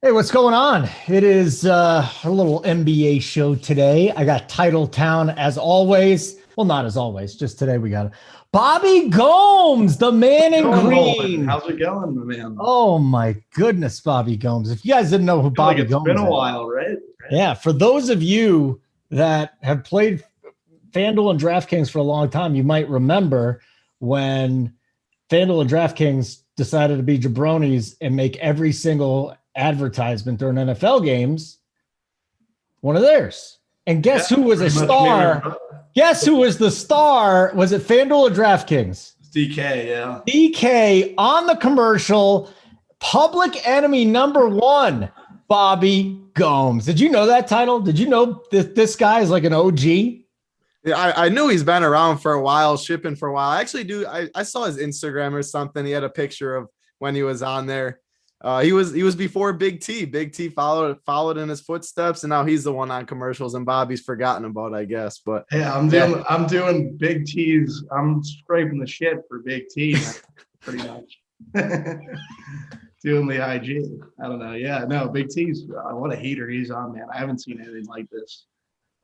Hey, what's going on? It is a little NBA show today. I got Titletown as always. Well, not as always, just today we got Bobby Gomes, the man in green. How's it going, my man? Oh my goodness, Bobby Gomes. If you guys didn't know who Bobby it's Gomes been is. a while, right? Yeah, for those of you that have played FanDuel and DraftKings for a long time, you might remember when FanDuel and DraftKings decided to be jabronis and make every single advertisement during NFL games one of theirs. And guess who was a star? Guess who was the star? Was it FanDuel or DraftKings? DK, yeah. DK on the commercial, public enemy number one, Bobby Gomes. Did you know that title? Did you know that this guy is like an OG? Yeah, I knew he's been around for a while, shipping for a while. I actually do. I saw his Instagram or something. He had a picture of when he was on there. He was before Big T. Big T followed in his footsteps, and now he's the one on commercials, and Bobby's forgotten about, I guess. But yeah, I'm doing Big T's. I'm scraping the shit for Big T, pretty much. Doing the IG. I don't know. Yeah, no, Big T's. What a heater he's on, man. I haven't seen anything like this.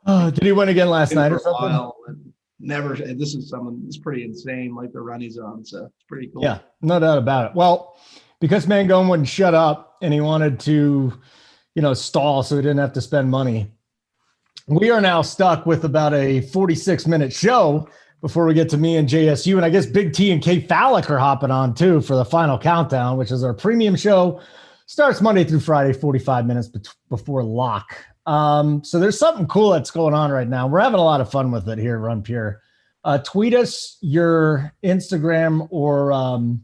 Did he win again last night or something? Never. This is someone. It's pretty insane, like the run he's on. So it's pretty cool. Yeah, no doubt about it. Well, because Mangone wouldn't shut up and he wanted to, stall so he didn't have to spend money. We are now stuck with about a 46-minute show before we get to me and JSU. And I guess Big T and Kate Fallick are hopping on too for the final countdown, which is our premium show. Starts Monday through Friday, 45 minutes before lock. So there's something cool that's going on right now. We're having a lot of fun with it here, Run Pure. Tweet us your Instagram or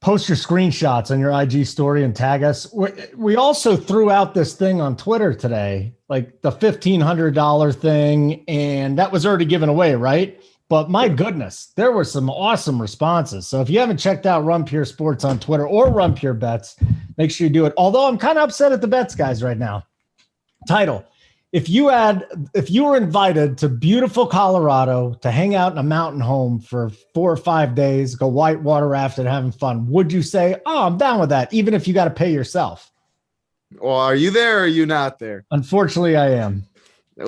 post your screenshots on your IG story and tag us. We also threw out this thing on Twitter today, like the $1,500 thing, and that was already given away, right? But my goodness, there were some awesome responses. So if you haven't checked out Run Pure Sports on Twitter or Run Pure Bets, make sure you do it. Although I'm kind of upset at the bets guys right now. Title: If you were invited to beautiful Colorado to hang out in a mountain home for 4 or 5 days, go whitewater rafting, having fun, would you say, "Oh, I'm down with that," even if you got to pay yourself? Well, are you there or are you not there? Unfortunately, I am.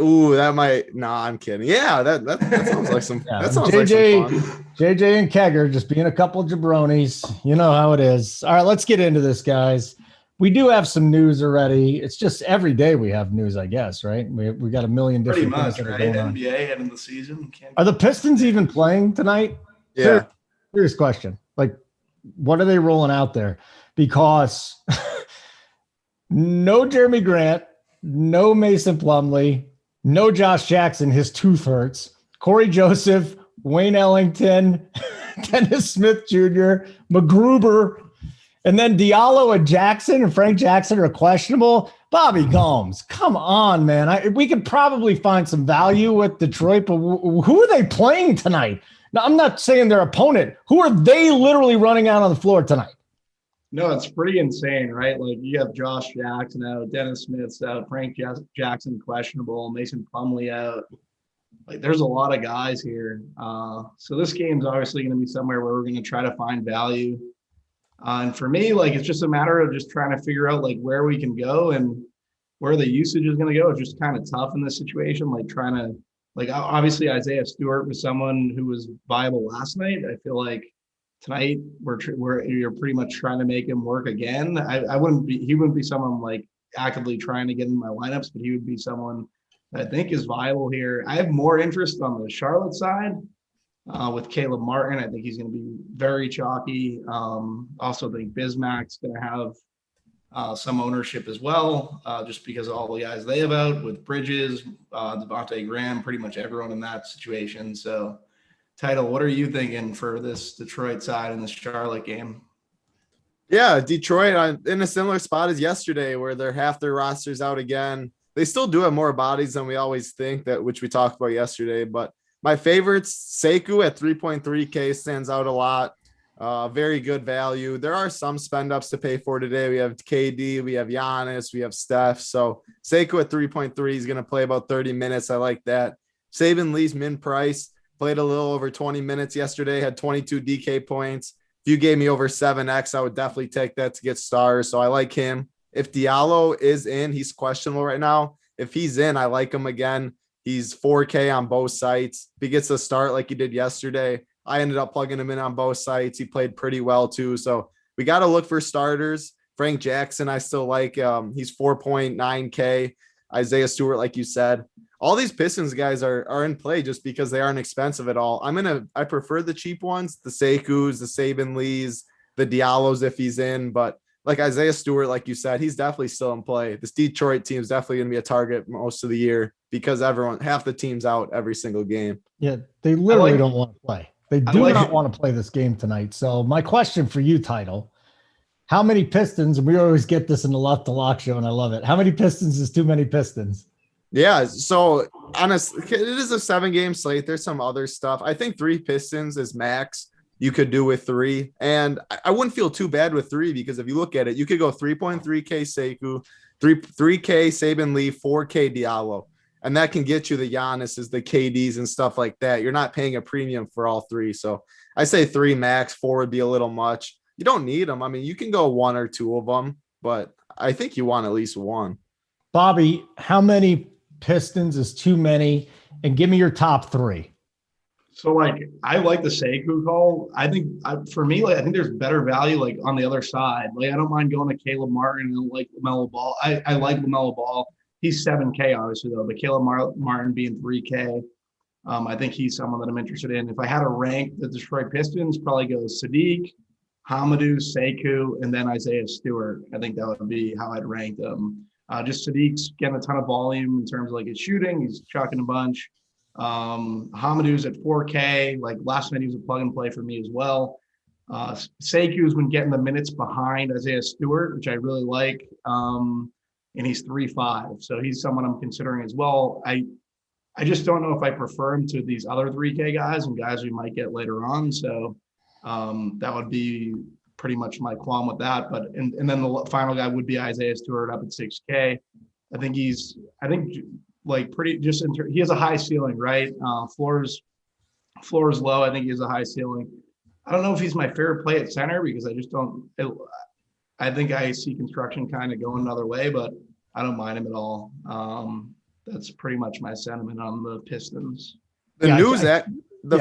Ooh, that might. No, I'm kidding. Yeah, that sounds like some. Yeah, that sounds like some fun. JJ and Kegger just being a couple of jabronis. You know how it is. All right, let's get into this, guys. We do have some news already. It's just every day we have news, I guess, right? We got a million different things that are right? going on. NBA end of the season. Are the Pistons even playing tonight? Yeah. Serious question. Like, what are they rolling out there? Because no Jeremy Grant, no Mason Plumlee, no Josh Jackson. His tooth hurts. Corey Joseph, Wayne Ellington, Dennis Smith Jr., McGruber. And then Diallo and Jackson and Frank Jackson are questionable. Bobby Gomes, come on, man. We could probably find some value with Detroit, but who are they playing tonight? Now, I'm not saying their opponent. Who are they literally running out on the floor tonight? No, it's pretty insane, right? Like, you have Josh Jackson out, Dennis Smith's out, Frank Jackson questionable, Mason Plumlee out. Like, there's a lot of guys here. So this game's obviously going to be somewhere where we're going to try to find value. And for me, like, it's just a matter of just trying to figure out like where we can go and where the usage is going to go. It's just kind of tough in this situation. Like, trying to, like, obviously Isaiah Stewart was someone who was viable last night. I feel like tonight you're pretty much trying to make him work again. He wouldn't be someone like actively trying to get in my lineups, but he would be someone that I think is viable here. I have more interest on the Charlotte side. With Caleb Martin, I think he's going to be very chalky. Also think Bismack's going to have some ownership as well, just because of all the guys they have out with Bridges, Devontae Graham, pretty much everyone in that situation. So, Title, what are you thinking for this Detroit side in this Charlotte game? Yeah, Detroit in a similar spot as yesterday, where they're half their rosters out again. They still do have more bodies than we always think, which we talked about yesterday, but my favorites, Sekou at 3.3K stands out a lot. Very good value. There are some spend ups to pay for today. We have KD, we have Giannis, we have Steph. So Sekou at 3.3 is going to play about 30 minutes. I like that. Saban Lee's min price played a little over 20 minutes yesterday, had 22 DK points, If you gave me over 7X, I would definitely take that to get stars. So I like him. If Diallo is in, he's questionable right now. If he's in, I like him again. He's 4K on both sites. If he gets a start like he did yesterday, I ended up plugging him in on both sites. He played pretty well too. So we got to look for starters. Frank Jackson, I still like. He's 4.9K. Isaiah Stewart, like you said. All these Pistons guys are in play just because they aren't expensive at all. I prefer the cheap ones, the Sekus, the Saban Lees, the Diallos if he's in. But like Isaiah Stewart, like you said, he's definitely still in play. This Detroit team is definitely going to be a target most of the year because half the team's out every single game. Yeah, they literally don't want to play. They do not want to play this game tonight. So my question for you, Title, how many Pistons, and we always get this in the Left to Lock show, and I love it. How many Pistons is too many Pistons? Yeah, so honestly, it is a 7-game slate. There's some other stuff. I think 3 Pistons is max. You could do with 3. And I wouldn't feel too bad with 3 because if you look at it, you could go 3.3K Sekou, 3K Saban Lee, 4K Diallo. And that can get you the Giannis's, the KDs and stuff like that. You're not paying a premium for all 3. So I say 3 max, 4 would be a little much. You don't need them. I mean, you can go 1 or 2 of them, but I think you want at least 1. Bobby, how many Pistons is too many? And give me your top 3. So, like, I like the Sekou call. I think for me, like, I think there's better value, like, on the other side. Like, I don't mind going to Caleb Martin and like LaMelo Ball. I like LaMelo Ball. He's 7K, obviously, though. But Caleb Martin being 3K, I think he's someone that I'm interested in. If I had to rank the Detroit Pistons, probably go Sadiq, Hamidou, Sekou, and then Isaiah Stewart. I think that would be how I'd rank them. Just Sadiq's getting a ton of volume in terms of like his shooting. He's chucking a bunch. Hamidou's at 4K. Like last night, he was a plug and play for me as well. Sekou's been getting the minutes behind Isaiah Stewart, which I really like. And he's 3.5. So he's someone I'm considering as well. I just don't know if I prefer him to these other 3K guys and guys we might get later on. So that would be pretty much my qualm with that. But and then the final guy would be Isaiah Stewart up at 6K. I think like pretty just he has a high ceiling, right? Floor's low. I think he has a high ceiling. I don't know if he's my favorite play at center because I just don't. I think I see construction kind of going another way, but I don't mind him at all. That's pretty much my sentiment on the Pistons.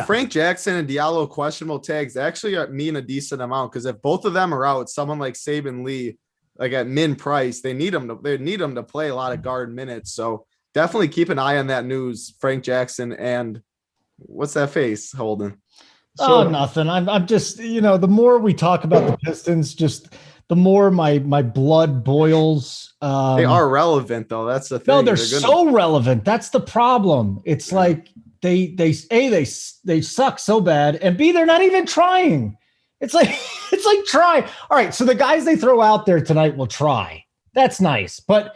Frank Jackson and Diallo questionable tags actually mean a decent amount because if both of them are out, someone like Saban Lee, like at min price, they need him to play a lot of guard minutes. So definitely keep an eye on that news. Frank Jackson and what's that face, Holden? Nothing. I'm just, the more we talk about the Pistons, just the more my blood boils. They are relevant though. That's the thing. No, they're so relevant. That's the problem. It's like they suck so bad, and B, they're not even trying. It's like try. All right, so the guys they throw out there tonight will try. That's nice, but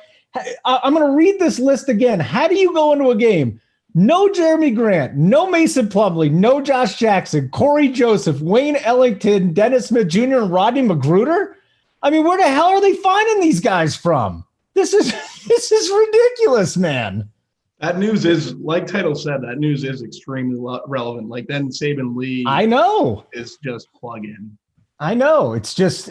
I'm going to read this list again. How do you go into a game? No Jeremy Grant, no Mason Plumlee, no Josh Jackson, Corey Joseph, Wayne Ellington, Dennis Smith Jr., and Rodney Magruder. I mean, where the hell are they finding these guys from? This is ridiculous, man. That news is, like Title said, that news is extremely relevant. Like then Saban Lee, I know, is just plug in. I know. It's just,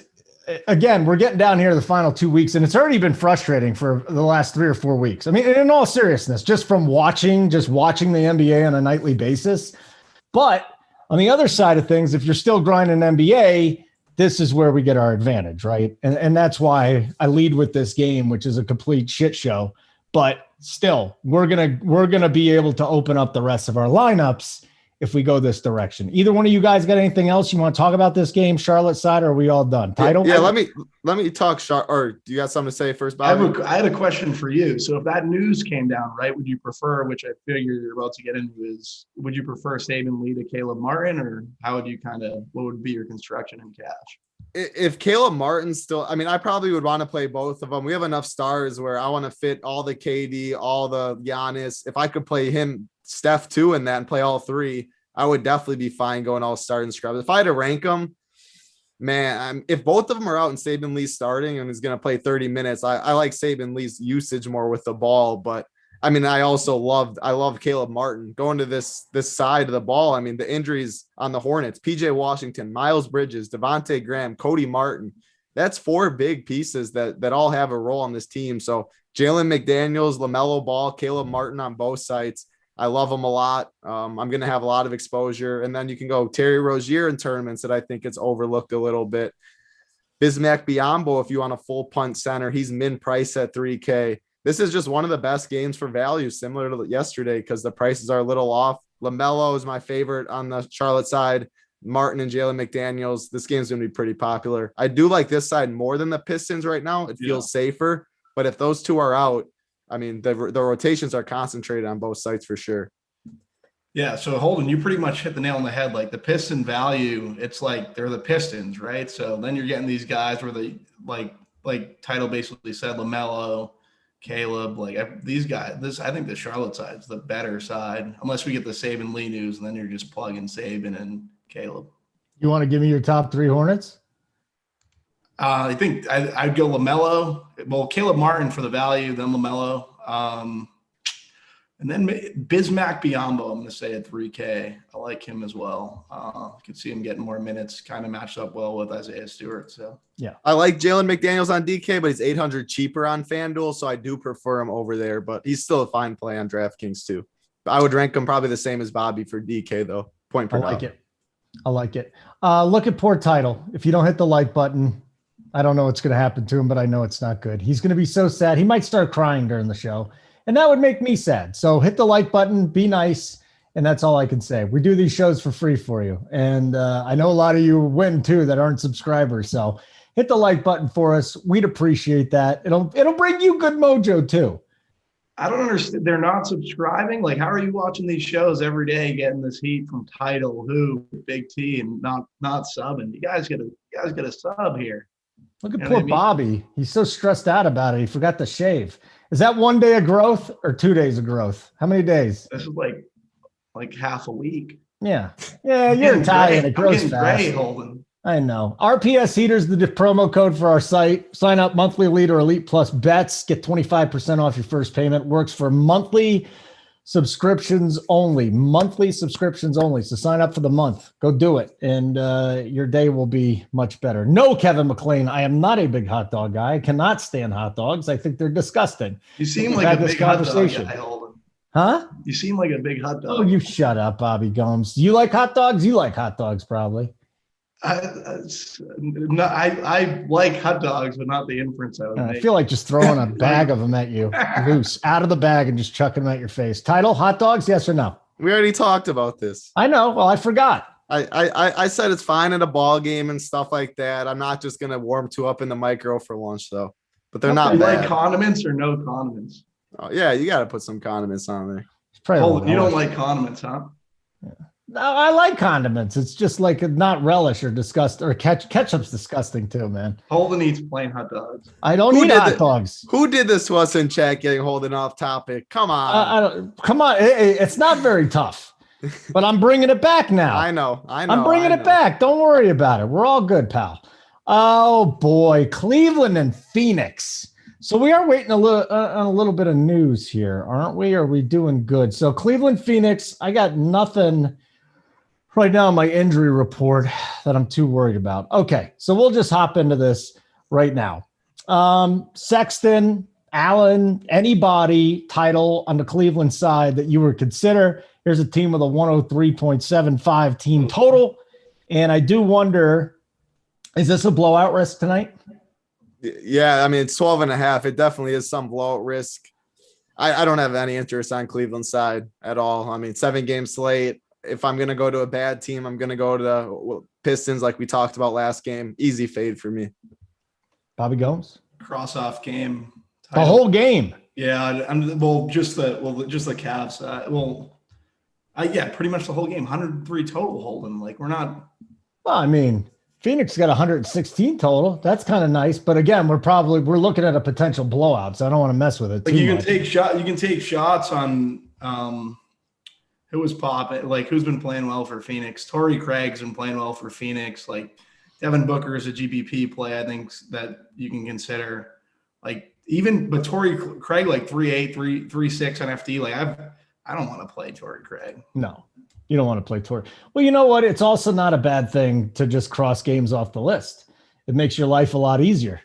again, we're getting down here to the final 2 weeks, and it's already been frustrating for the last 3 or 4 weeks. I mean, in all seriousness, just from watching the NBA on a nightly basis. But on the other side of things, if you're still grinding NBA, this is where we get our advantage, right? And that's why I lead with this game, which is a complete shit show. But still, we're gonna be able to open up the rest of our lineups if we go this direction. Either one of you guys got anything else you want to talk about this game, Charlotte side, or are we all done? Title? Yeah, let me talk. Or do you got something to say first, Bobby? I had a question for you. So if that news came down, right, would you prefer, which I figure you're about to get into, would you prefer Saban Lee to Caleb Martin, or how would you what would be your construction in cash? If Caleb Martin's still, I mean, I probably would want to play both of them. We have enough stars where I want to fit all the KD, all the Giannis. If I could play him, Steph too, in that and play all 3, I would definitely be fine going all starting scrubs. If I had to rank them, man, if both of them are out and Saban Lee's starting and is going to play 30 minutes, I like Saban Lee's usage more with the ball. But I mean, I love Caleb Martin going to this side of the ball. I mean, the injuries on the Hornets, PJ Washington, Miles Bridges, Devontae Graham, Cody Martin. That's 4 big pieces that all have a role on this team. So Jalen McDaniels, LaMelo Ball, Caleb Martin on both sides. I love them a lot. I'm going to have a lot of exposure. And then you can go Terry Rozier in tournaments that I think it's overlooked a little bit. Bismack Biyombo, if you want a full punt center, he's min price at 3K. This is just one of the best games for value, similar to yesterday, because the prices are a little off. LaMelo is my favorite on the Charlotte side. Martin and Jalen McDaniels. This game's going to be pretty popular. I do like this side more than the Pistons right now. It feels safer. But if those two are out, I mean, the rotations are concentrated on both sides for sure. Yeah. So Holden, you pretty much hit the nail on the head. Like the Piston value, it's like they're the Pistons, right? So then you're getting these guys where they like Title basically said, LaMelo, Caleb, like these guys. I think the Charlotte side is the better side, unless we get the Saban Lee news, and then you're just plugging Saban and Caleb. You want to give me your top 3 Hornets? I think I'd go LaMelo. Well, Caleb Martin for the value, then LaMelo. And then Bismack Biyombo, I'm going to say at 3K. I like him as well. I could see him getting more minutes, kind of matched up well with Isaiah Stewart. So yeah, I like Jalen McDaniels on DK, but he's 800 cheaper on FanDuel, so I do prefer him over there. But he's still a fine play on DraftKings too. I would rank him probably the same as Bobby for DK though. Point per I like it. Look at poor Title. If you don't hit the like button, I don't know what's going to happen to him, but I know it's not good. He's going to be so sad. He might start crying during the show, and that would make me sad. So hit the like button, be nice, and that's all I can say. We do these shows for free for you, and I know a lot of you win too that aren't subscribers. So hit the like button for us. We'd appreciate that. It'll bring you good mojo too. I don't understand. They're not subscribing. Like, how are you watching these shows every day, getting this heat from Title, Big T, and not subbing? You guys get a sub here. Look at poor Bobby. He's so stressed out about it. He forgot to shave. Is that 1 day of growth or 2 days of growth? How many days? This is like half a week. Yeah. Yeah, you're Italian. It grows fast. Gray, Holden. I know. RPS Heaters, the promo code for our site. Sign up monthly Elite or Elite Plus bets. Get 25% off your first payment. Works for monthly subscriptions only. Monthly subscriptions only. So sign up for the month. Go do it. And your day will be much better. No, Kevin McLean, I am not a big hot dog guy. I cannot stand hot dogs. I think they're disgusting. You seem like a big hot dog guy, Holden. Huh? You seem like a big hot dog. Oh, you shut up, Bobby Gomes. Do you like hot dogs? You like hot dogs, probably. I like hot dogs, but not the inference I would make. I feel like just throwing a bag of them at you, loose, out of the bag, and just chucking them at your face. Title, hot dogs, yes or no? We already talked about this. I know. Well, I forgot. I said it's fine at a ball game and stuff like that. I'm not just going to warm 2 up in the micro for lunch, though. But they're not bad. Like condiments or no condiments? Oh, yeah, you got to put some condiments on there. You don't like condiments, huh? Yeah. No, I like condiments. It's just like not relish or disgust or ketchup's disgusting too, man. Holden eats plain hot dogs. I don't eat hot dogs. Who did this to us in chat getting Holden off topic? Come on. Come on. It's not very tough, but I'm bringing it back now. I know. I'm bringing it back. Don't worry about it. We're all good, pal. Oh boy. Cleveland and Phoenix. So we are waiting on a little bit of news here, aren't we? Are we doing good? So Cleveland, Phoenix, I got nothing right now in my injury report that I'm too worried about. Okay, so we'll just hop into this right now. Sexton, Allen, anybody Title on the Cleveland side that you would consider. Here's a team with a 103.75 team total. And I do wonder, is this a blowout risk tonight? Yeah, I mean, it's 12.5. It definitely is some blowout risk. I don't have any interest on Cleveland's side at all. I mean, 7-game slate. If I'm going to go to a bad team, I'm going to go to the Pistons like we talked about last game. Easy fade for me. Bobby Gomes? Cross-off game. The whole game? Yeah, just the Cavs. Pretty much the whole game. 103 total, Holden. Like, we're not – Well, I mean, Phoenix got 116 total. That's kind of nice. But, again, we're looking at a potential blowout, so I don't want to mess with it too much. You can take shots on who was popping, like who's been playing well for Phoenix. Torrey Craig's been playing well for Phoenix. Like Devin Booker is a GPP play, I think, that you can consider. Like but Torrey Craig like 3.8, 3.6 on FD. Like I don't want to play Torrey Craig. No, you don't want to play Torrey. Well, you know what? It's also not a bad thing to just cross games off the list. It makes your life a lot easier,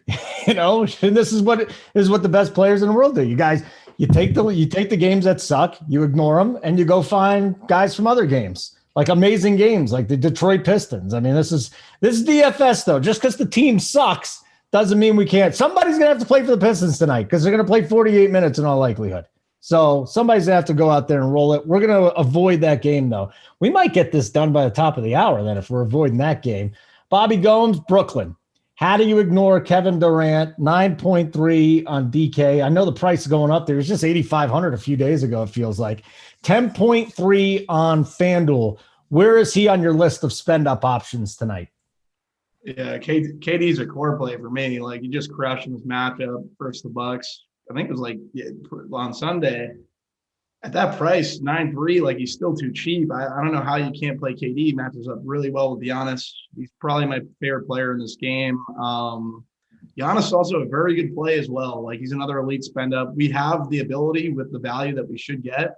and this is what the best players in the world do. You guys, you take the games that suck, you ignore them, and you go find guys from other games, like amazing games, like the Detroit Pistons. I mean, this is DFS though. Just because the team sucks doesn't mean we can't. Somebody's gonna have to play for the Pistons tonight because they're gonna play 48 minutes in all likelihood. So somebody's gonna have to go out there and roll it. We're gonna avoid that game though. We might get this done by the top of the hour then if we're avoiding that game. Bobby Gomes, Brooklyn. How do you ignore Kevin Durant? 9.3 on DK. I know the price is going up there. It was just 8,500 a few days ago, it feels like. 10.3 on FanDuel. Where is he on your list of spend-up options tonight? Yeah, KD's a core play for me. Like, he just crushed in this matchup versus the Bucks. I think it was like on Sunday. At that price, 9.3, like he's still too cheap. I don't know how you can't play KD. He matches up really well with Giannis. He's probably my favorite player in this game. Giannis is also a very good play as well. Like, he's another elite spend up. We have the ability with the value that we should get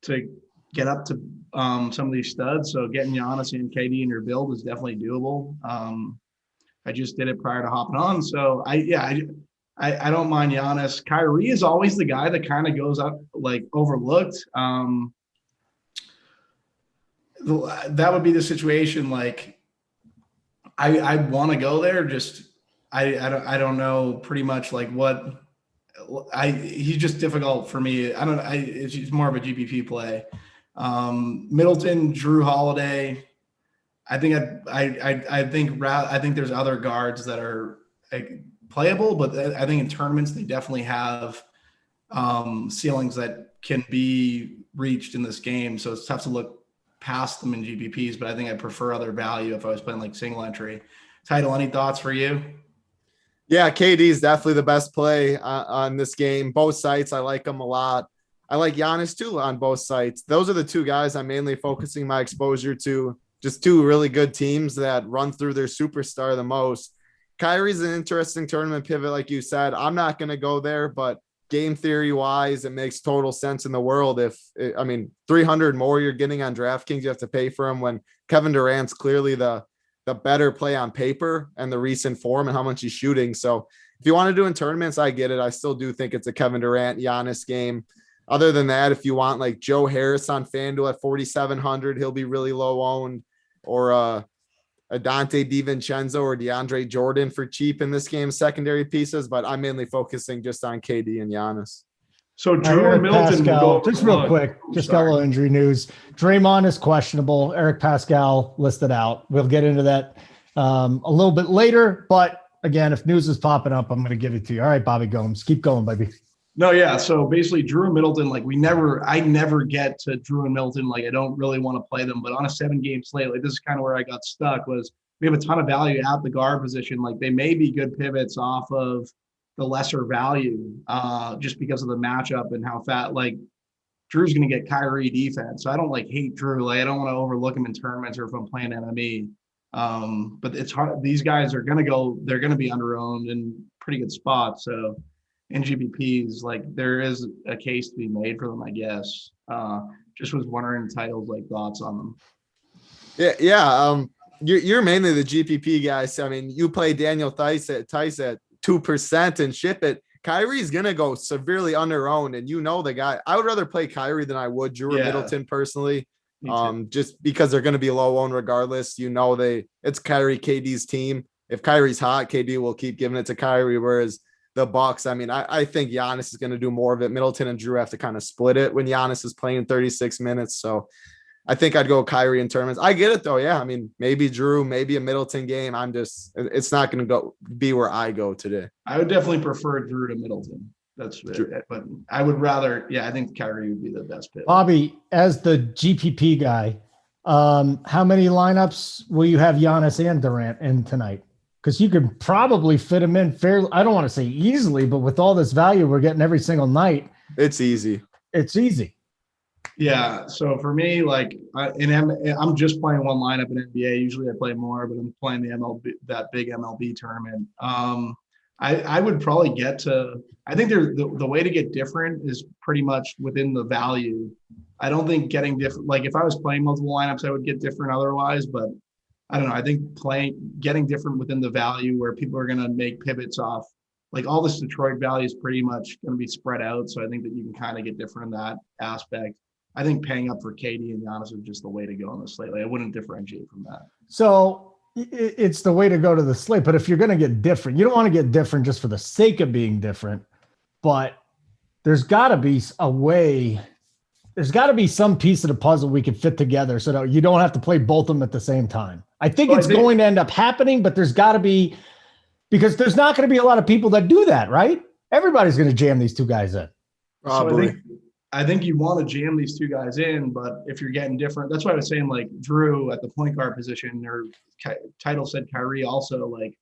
to get up to some of these studs. So getting Giannis and KD in your build is definitely doable. I just did it prior to hopping on. So I don't mind Giannis. Kyrie is always the guy that kind of goes up like overlooked. That would be the situation. Like I want to go there. Just I don't know pretty much like what he's just difficult for me. It's just more of a GPP play. Middleton, Drew Holiday. I think there's other guards that are like playable, but I think in tournaments they definitely have ceilings that can be reached in this game. So it's tough to look past them in GPPs, but I think I prefer other value if I was playing like single entry. Title, any thoughts for you? Yeah, KD is definitely the best play on this game. Both sites, I like them a lot. I like Giannis too on both sites. Those are the two guys I'm mainly focusing my exposure to. Just two really good teams that run through their superstar the most. Kyrie's an interesting tournament pivot, like you said. I'm not going to go there, but game theory wise, it makes total sense in the world. 300 more you're getting on DraftKings, you have to pay for him when Kevin Durant's clearly the better play on paper and the recent form and how much he's shooting. So if you want to do in tournaments, I get it. I still do think it's a Kevin Durant Giannis game. Other than that, if you want like Joe Harris on FanDuel at 4,700, he'll be really low owned, or a Dante DiVincenzo or DeAndre Jordan for cheap in this game, secondary pieces, but I'm mainly focusing just on KD and Giannis. So Drew and Middleton Pascal, just real quick, got a little injury news. Draymond is questionable. Eric Pascal listed out. We'll get into that a little bit later, but again, if news is popping up, I'm going to give it to you. All right, Bobby Gomes, keep going, baby. No, yeah. So basically, Drew and Middleton, like I never get to Drew and Middleton. Like, I don't really want to play them, but on a 7-game slate, like this is kind of where I got stuck. Was we have a ton of value at the guard position. Like, they may be good pivots off of the lesser value, just because of the matchup and how fat. Like, Drew's going to get Kyrie defense, so I don't hate Drew. Like, I don't want to overlook him in tournaments or if I'm playing NME. But it's hard. These guys are going to go. They're going to be under-owned in pretty good spots. So. In GPPs, like there is a case to be made for them, I guess. Just was wondering titles, like thoughts on them. Yeah. You're mainly the GPP guys. I mean, you play Daniel Theis at 2% and ship it. Kyrie's gonna go severely under-owned, and the guy. I would rather play Kyrie than I would Drew or Middleton personally. Just because they're gonna be low owned regardless. It's Kyrie KD's team. If Kyrie's hot, KD will keep giving it to Kyrie, whereas the Bucks, I think Giannis is going to do more of it. Middleton and Drew have to kind of split it when Giannis is playing 36 minutes. So I think I'd go Kyrie in tournaments. I get it though. Yeah. Maybe Drew, maybe a Middleton game. It's not going to be where I go today. I would definitely prefer Drew to Middleton. That's it. But I would rather, I think Kyrie would be the best pick. Bobby, as the GPP guy, how many lineups will you have Giannis and Durant in tonight? Because you could probably fit them in fairly. I don't want to say easily, but with all this value we're getting every single night, it's easy. Yeah. So for me, I'm just playing one lineup in NBA. Usually I play more, but I'm playing the MLB, that big MLB tournament. I would probably get to. I think the way to get different is pretty much within the value. I don't think getting different. Like if I was playing multiple lineups, I would get different otherwise. But I don't know. I think getting different within the value where people are going to make pivots off. Like all this Detroit value is pretty much going to be spread out. So I think that you can kind of get different in that aspect. I think paying up for KD and Giannis is just the way to go on the slate. Like I wouldn't differentiate from that. So it's the way to go to the slate. But if you're going to get different, you don't want to get different just for the sake of being different. But there's got to be a way. There's got to be some piece of the puzzle we can fit together so that you don't have to play both of them at the same time. I think it's going to end up happening, but there's got to be, because there's not going to be a lot of people that do that, right? Everybody's going to jam these two guys in. Probably. So I think you want to jam these two guys in, but if you're getting different, that's why I was saying like Drew at the point guard position, or Title said Kyrie also, like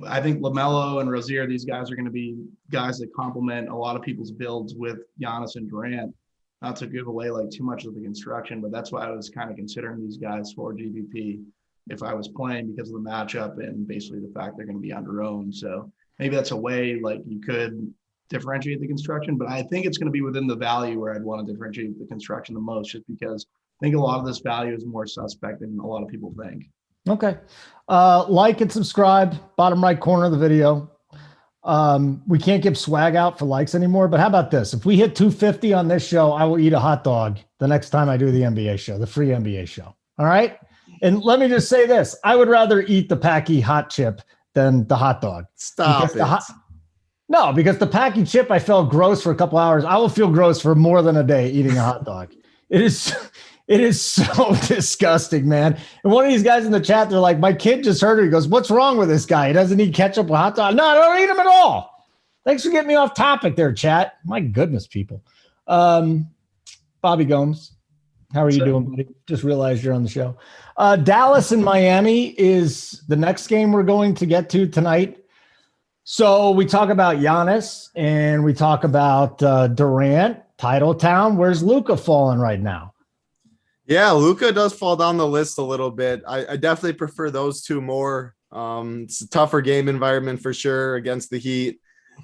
I think LaMelo and Rozier, these guys are going to be guys that complement a lot of people's builds with Giannis and Durant. Not to give away like too much of the construction, but that's why I was kind of considering these guys for GPP if I was playing, because of the matchup and basically the fact they're going to be under-owned. So maybe that's a way like you could differentiate the construction, but I think it's going to be within the value where I'd want to differentiate the construction the most, just because I think a lot of this value is more suspect than a lot of people think. Okay. Like and subscribe, bottom right corner of the video. We can't give swag out for likes anymore, but how about this? If we hit 250 on this show, I will eat a hot dog the next time I do the NBA show, the free NBA show. All right. And let me just say this. I would rather eat the Packy hot chip than the hot dog. Stop it. No, because the Packy chip, I felt gross for a couple hours. I will feel gross for more than a day eating a hot dog. It is so disgusting, man. And one of these guys in the chat, they're like, my kid just heard it. He goes, what's wrong with this guy? He doesn't eat ketchup with hot dog. No, I don't eat them at all. Thanks for getting me off topic there, chat. My goodness, people. Bobby Gomes, how are you doing, buddy? Just realized you're on the show. Dallas and Miami is the next game we're going to get to tonight. So we talk about Giannis and we talk about Durant, Title Town. Where's Luka falling right now? Yeah, Luka does fall down the list a little bit. I definitely prefer those two more. It's a tougher game environment for sure against the Heat.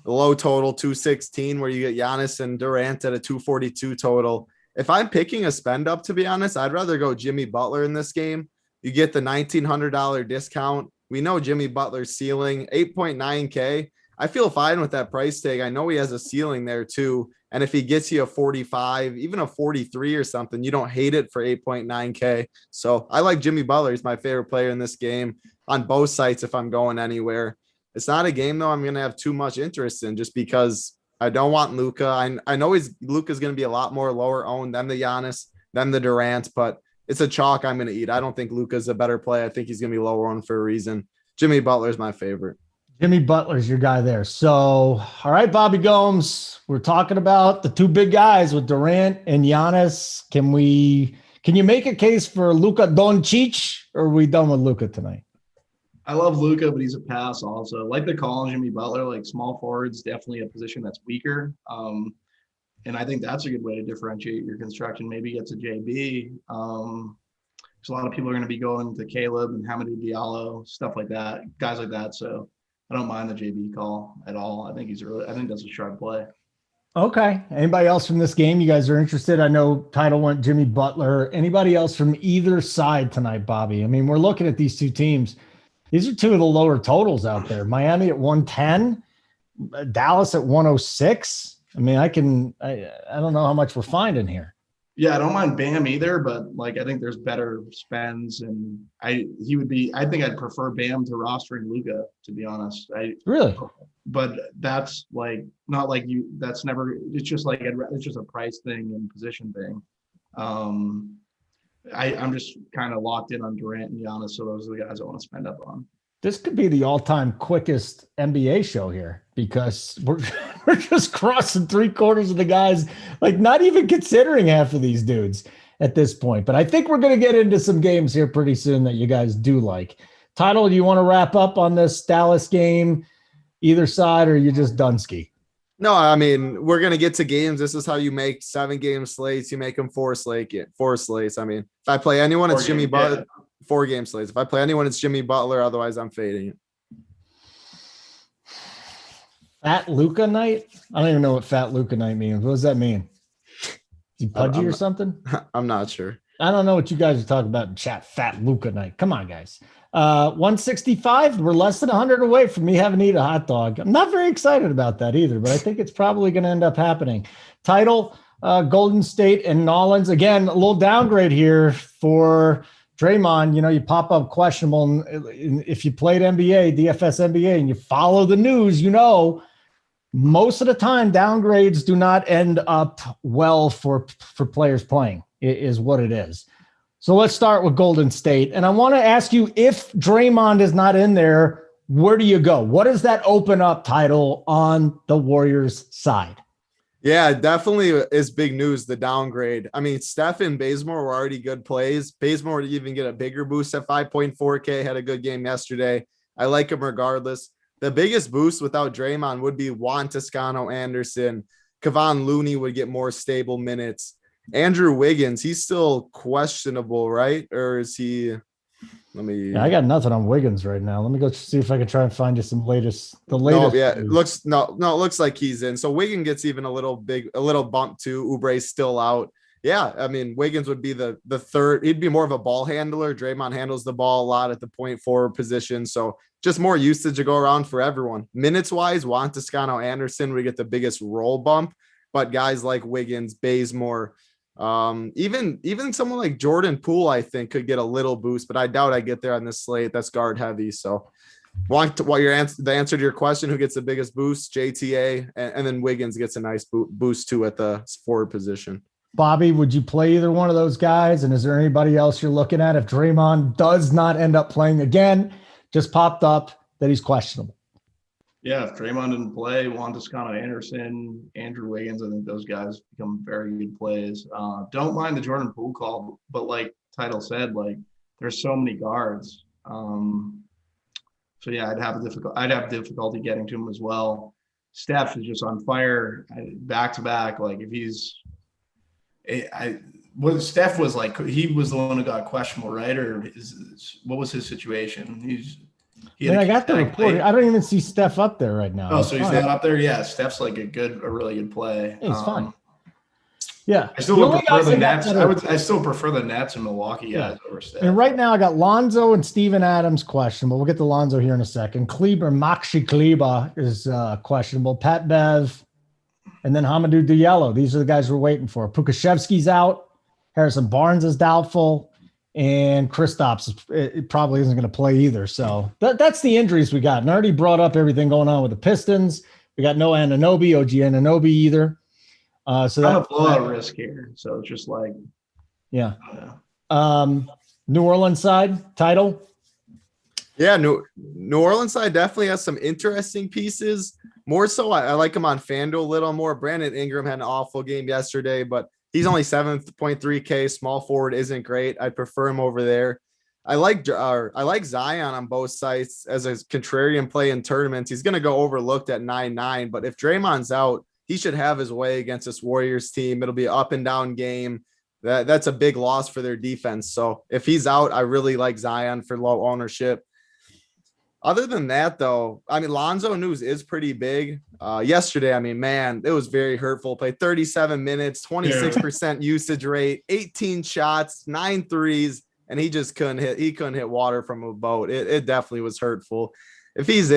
The low total, 216, where you get Giannis and Durant at a 242 total. If I'm picking a spend up, to be honest, I'd rather go Jimmy Butler in this game. You get the $1,900 discount. We know Jimmy Butler's ceiling, 8.9K. I feel fine with that price tag. I know he has a ceiling there too. And if he gets you a 45, even a 43 or something, you don't hate it for 8.9K. So I like Jimmy Butler. He's my favorite player in this game on both sites if I'm going anywhere. It's not a game, though, I'm going to have too much interest in, just because I don't want Luka. I know Luka's going to be a lot more lower owned than the Giannis, than the Durant, but it's a chalk I'm going to eat. I don't think Luka's a better play. I think he's going to be lower owned for a reason. Jimmy Butler's my favorite. Jimmy Butler's your guy there. So, all right, Bobby Gomes, we're talking about the two big guys with Durant and Giannis. Can you make a case for Luka Doncic, or are we done with Luka tonight? I love Luka, but he's a pass also. Like the call on Jimmy Butler, like small forward's definitely a position that's weaker. And I think that's a good way to differentiate your construction. Maybe get to JB. Because a lot of people are going to be going to Caleb and Hamidou Diallo, stuff like that, guys like that. So I don't mind the JB call at all. I think that's a sharp play. Okay. Anybody else from this game you guys are interested? I know Title went Jimmy Butler. Anybody else from either side tonight, Bobby? I mean, we're looking at these two teams. These are two of the lower totals out there. Miami at 110, Dallas at 106. I mean, I don't know how much we're finding here. Yeah, I don't mind Bam either, but like I think there's better spends, and I think I'd prefer Bam to rostering Luka, to be honest. Really? But that's like not like you. That's never. It's just like it's just a price thing and position thing. I'm just kind of locked in on Durant and Giannis, so those are the guys I want to spend up on. This could be the all-time quickest NBA show here, because we're just crossing 3/4 of the guys, like not even considering half of these dudes at this point. But I think we're going to get into some games here pretty soon that you guys do like. Title, do you want to wrap up on this Dallas game, either side, or are you just Dunsky? No, I mean, we're going to get to games. This is how you make 7-game slates. You make them 4 slates. I mean, if I play anyone, it's Jimmy Butler. 4-game slates. If I play anyone, it's Jimmy Butler. Otherwise, I'm fading it. Fat Luca night? I don't even know what Fat Luca night means. What does that mean? Is he pudgy or something? I'm not sure. I don't know what you guys are talking about in chat. Fat Luca night. Come on, guys. 165. We're less than 100 away from me having to eat a hot dog. I'm not very excited about that either, but I think it's probably going to end up happening. Title, Golden State and Nolans. Again, a little downgrade here for Draymond. You know, you pop up questionable. And if you played NBA, DFS NBA, and you follow the news, you know, most of the time downgrades do not end up well for players playing. It is what it is. So let's start with Golden State. And I want to ask you, if Draymond is not in there, where do you go? What does that open up, Title, on the Warriors side? Yeah, definitely is big news, the downgrade. I mean, Steph and Bazemore were already good plays. Bazemore would even get a bigger boost at 5.4K, had a good game yesterday. I like him regardless. The biggest boost without Draymond would be Juan Toscano-Anderson. Kevon Looney would get more stable minutes. Andrew Wiggins, he's still questionable, right? Or is he? Yeah, I got nothing on Wiggins right now. Let me go see if I can try and find you some latest. No, yeah, it looks like he's in. So Wiggins gets even a little bump too. Oubre's still out. Yeah, I mean, Wiggins would be the third. He'd be more of a ball handler. Draymond handles the ball a lot at the point forward position. So just more usage to go around for everyone. Minutes wise, Juan Toscano-Anderson would get the biggest roll bump, but guys like Wiggins, Bazemore, even someone like Jordan Poole, I think, could get a little boost, but I doubt I get there on this slate. That's guard heavy. So the answer to your question, who gets the biggest boost? JTA, and then Wiggins gets a nice boost too at the forward position. Bobby, would you play either one of those guys? And is there anybody else you're looking at if Draymond does not end up playing again? Just popped up that he's questionable. Yeah, if Draymond didn't play, Juan Toscano-Anderson, Andrew Wiggins, I think those guys become very good plays. Don't mind the Jordan Poole call, but like Title said, like there's so many guards. So yeah, I'd have difficulty getting to him as well. Steph is just on fire back to back. Like if he's, Steph was like, he was the one who got questionable, right? Or what was his situation? I got the report. I don't even see Steph up there right now. Oh, so he's not up there? Yeah, Steph's like a really good play. He's fine. Yeah. I still prefer the Nets. I still prefer the Nets and Milwaukee guys over Steph. And right now I got Lonzo and Steven Adams questionable. We'll get to Lonzo here in a second. Maxi Kleber is questionable. Pat Bev, and then Hamidou Diallo. These are the guys we're waiting for. Pukashevsky's out. Harrison Barnes is doubtful. And Kristaps it probably isn't going to play either. So that's the injuries we got. And I already brought up everything going on with the Pistons. We got no Anunoby, OG Anunoby either. So that's a blowout risk here. So it's just like, yeah. New Orleans side, Title. Yeah, New Orleans side definitely has some interesting pieces. More so, I like him on FanDuel a little more. Brandon Ingram had an awful game yesterday, but he's only 7.3K. Small forward isn't great. I'd prefer him over there. I like Zion on both sides as a contrarian play in tournaments. He's going to go overlooked at 9.9, but if Draymond's out, he should have his way against this Warriors team. It'll be an up and down game. That's a big loss for their defense. So if he's out, I really like Zion for low ownership. Other than that, though, I mean, Lonzo news is pretty big. Yesterday, I mean, man, it was very hurtful. Played 37 minutes, 26% usage rate, 18 shots, 9 threes, and he just couldn't hit. He couldn't hit water from a boat. It definitely was hurtful. If he's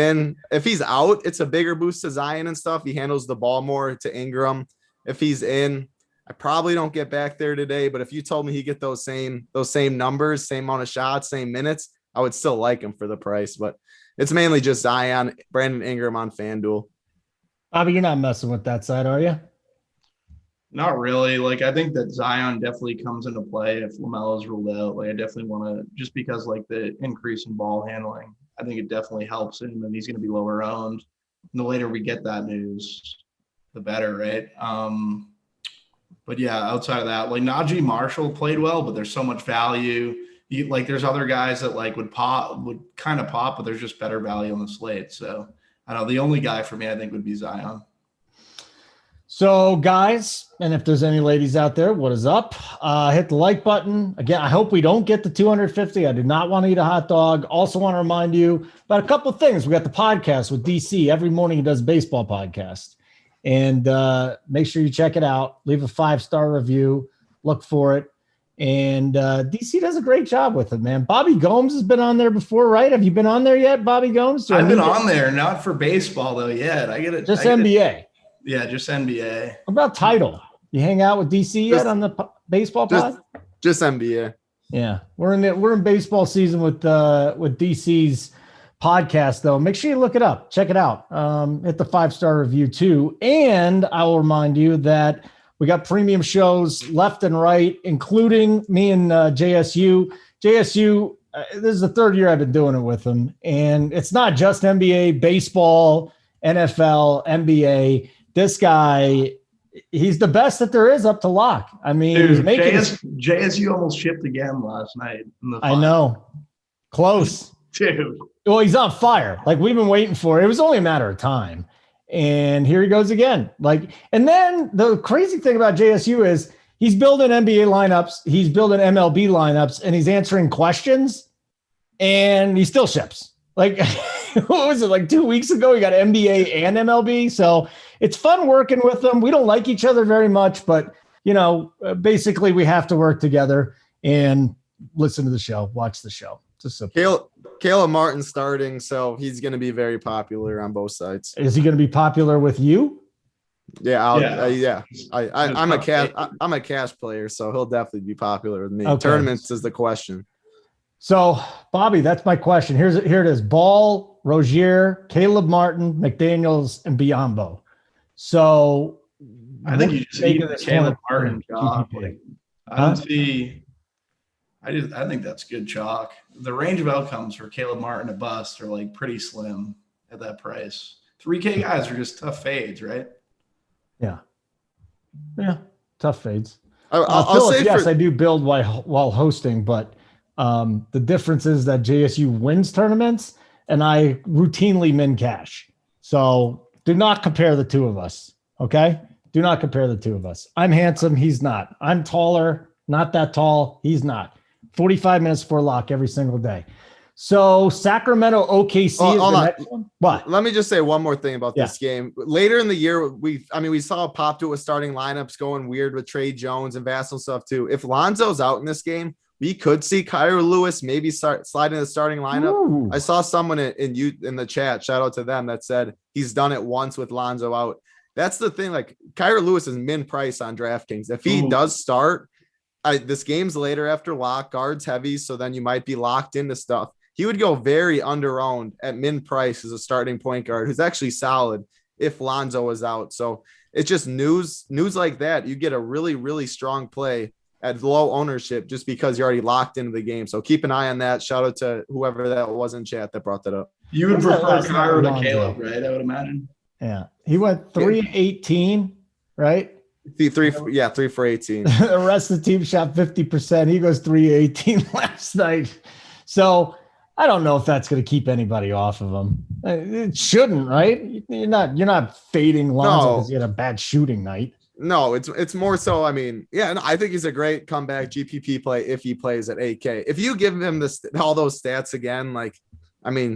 out, it's a bigger boost to Zion and stuff. He handles the ball more to Ingram. If he's in, I probably don't get back there today. But if you told me he get those same numbers, same amount of shots, same minutes, I would still like him for the price. But it's mainly just Zion, Brandon Ingram on FanDuel. Bobby, you're not messing with that side, are you? Not really. Like, I think that Zion definitely comes into play if LaMelo's ruled out. Like, I definitely want to, just because like the increase in ball handling, I think it definitely helps him, and he's going to be lower owned. And the later we get that news, the better, right? But yeah, outside of that, like Najee Marshall played well, but there's so much value. Like there's other guys that like would kind of pop, but there's just better value on the slate. So I don't know. The only guy for me, I think, would be Zion. So, guys, and if there's any ladies out there, what is up? Hit the like button. Again, I hope we don't get to 250. I do not want to eat a hot dog. Also want to remind you about a couple of things. We got the podcast with DC. Every morning he does a baseball podcast. And make sure you check it out. Leave a 5-star review. Look for it. And DC does a great job with it, man. Bobby Gomes has been on there before, right? Have you been on there yet, Bobby Gomes? I've been on there, not for baseball, though, yet. I get it. Just NBA. Yeah, just NBA. What about title? You hang out with DC yet on the baseball pod? Just NBA. Yeah, we're in baseball season with DC's podcast though. Make sure you look it up, check it out. Hit the 5-star review too, and I will remind you that we got premium shows left and right, including me and JSU. JSU, this is the 3rd year I've been doing it with him, and it's not just NBA, baseball, NFL, NBA. This guy, he's the best that there is up to lock. I mean, dude, he's making JSU almost shipped again last night. I know. Close. Dude. Well, he's on fire. Like, we've been waiting for it. It was only a matter of time. And here he goes again. And then the crazy thing about JSU is he's building NBA lineups, he's building MLB lineups, and he's answering questions, and he still ships. Like, what was it, like 2 weeks ago? He got NBA and MLB. So it's fun working with them. We don't like each other very much, but, basically we have to work together and listen to the show, watch the show. Just simple. Caleb Martin starting, so he's going to be very popular on both sides. Is he going to be popular with you? Yeah, I'm a cash player, so he'll definitely be popular with me. Okay. Tournaments is the question. So, Bobby, that's my question. Here it is: Ball, Rozier, Caleb Martin, McDaniels, and Biyombo. So, I think you just need the Caleb Martin chalk. I think that's good chalk. The range of outcomes for Caleb Martin to bust are like pretty slim at that price. 3K guys are just tough fades, right? Yeah, tough fades. I'll say yes, I do build while hosting, but the difference is that JSU wins tournaments and I routinely min cash. So do not compare the two of us. Okay. Do not compare the two of us. I'm handsome. He's not. I'm taller, not that tall. He's not. 45 minutes for lock every single day. So Sacramento OKC is the next one. What? Let me just say one more thing about this game. Later in the year, we saw Pop do it with starting lineups going weird with Trey Jones and Vassell stuff too. If Lonzo's out in this game, we could see Kyra Lewis maybe slide in the starting lineup. Ooh. I saw someone in the chat, shout out to them, that said he's done it once with Lonzo out. That's the thing. Like, Kyra Lewis is min price on DraftKings. If he does start, this game's later after lock, guards heavy, so then you might be locked into stuff. He would go very underowned at min price as a starting point guard who's actually solid if Lonzo is out. So it's just news like that. You get a really, really strong play at low ownership just because you're already locked into the game. So keep an eye on that. Shout out to whoever that was in chat that brought that up. You would prefer Kyra to Caleb, right? I would imagine. Yeah. He went 3-18, right? 3 for 18. The rest of the team shot 50%. He goes 3-18 last night. So I don't know if that's going to keep anybody off of him. It shouldn't, right? You're not fading Lonzo because he had a bad shooting night. No, it's more so. I mean, I think he's a great comeback GPP play if he plays at 8K. If you give him all those stats again,